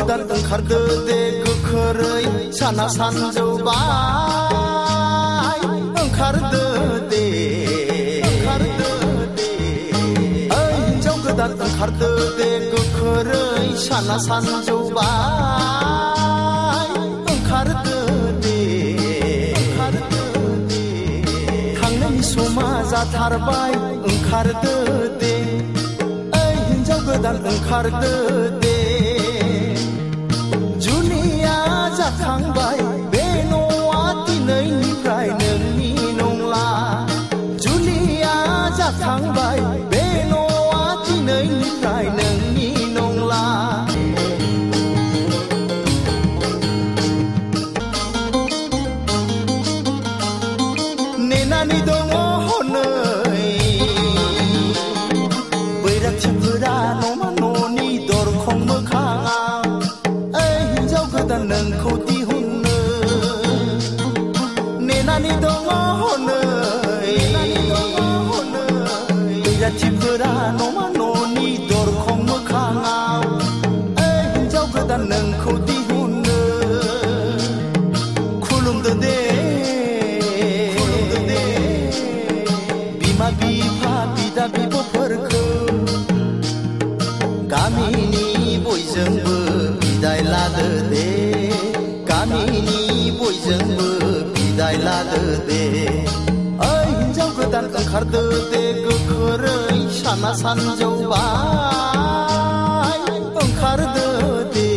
गोदान ओंखारदो दे गोख्रै साना सानजौबाय ओंखारदो दे ओइ हिनजाव गोदान ओंखारदो दे गोख्रै साना सानजौबाय ओंखारदो दे थांनायनि समा जाथारबाय ओंखारदो दे ओइ हिनजाव गोदान ओंखारदो दे जुलिया जाखांबाय बे न'आ दिनैनिफ्राय नोंनि नंला जुलिया जाखांबाय बे न'आ दिनैनिफ्राय नोंनि नंला नेनानै दङ हनै बैराथिफोरा न'मा न'नि दरखं मोखाङाव ओइ हिनजाव गोदान नोंखौ दिहुननो नेनानै दङ हनै बैराथिफोरा न'मा न'नि दरखं मोखाङाव ओइ हिनजाव गोदान नोंखौ दिहुननो खुलुमदो दे बिमा बिफा बिदा बिब'फोरखौ गामिनि बयजोंबो बिदाय लादो दे गामिनि बयजोंबो बिदाय लादो दे ओइ हिनजाव गोदान ओंखारदो दे गोख्रै साना सानजौबाय ओंखारदो दे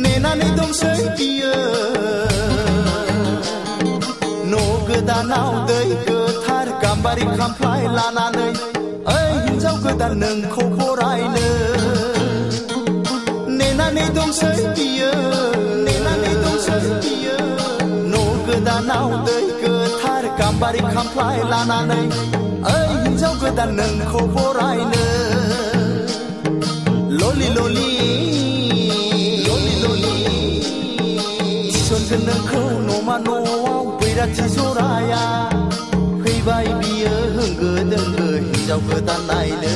नेनानै दंसै बियो न' गोदानाव दै गोथार गाम्बारि खामफ्लाय लानानै ओइ हिनजाव गोदान नोंखौ बरायनो नेनानै दंसै बियो न' गोदानाव दै गोथार गाम्बारि खामफ्लाय लानानै ओइ हिनजाव गोदान नोंखौ बरायनो ललि ललि थिसनगोन नोंखौ न'मा न'आव बैराथि जराया फैबाय बियो होंगो दोंगो हिनजाव गोदान नायनो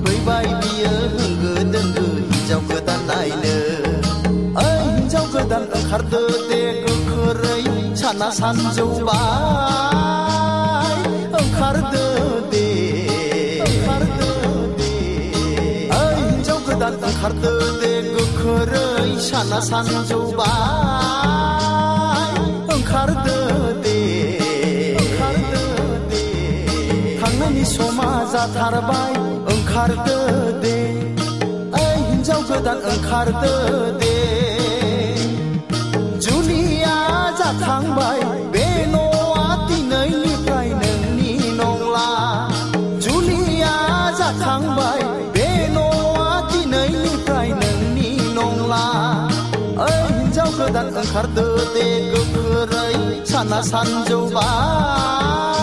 फैबाय बियो होंगो दोंगो हिनजाव गोदान नायनो ओइ हिनजाव गोदान ओंखारदो दे गोख्रै साना सानजौबाय ओंखारदो दे ओइ हिनजाव गोदान ओंखारदो दे गोख्रै साना सानजौबाय ओंखारदो दे थांनायनि समा जाथारबाय ओंखारदो दे ओइ हिनजाव गोदान ओंखारदो दे जुलिया जाखांबाय बे न'आ दिनैनिफ्राय नोंनि नंला जुलिया जाखांबाय बे न'आ दिनैनिफ्राय नोंनि नंला ओइ हिनजाव गोदान ओंखारदो दे गोख्रै साना सानजौबाय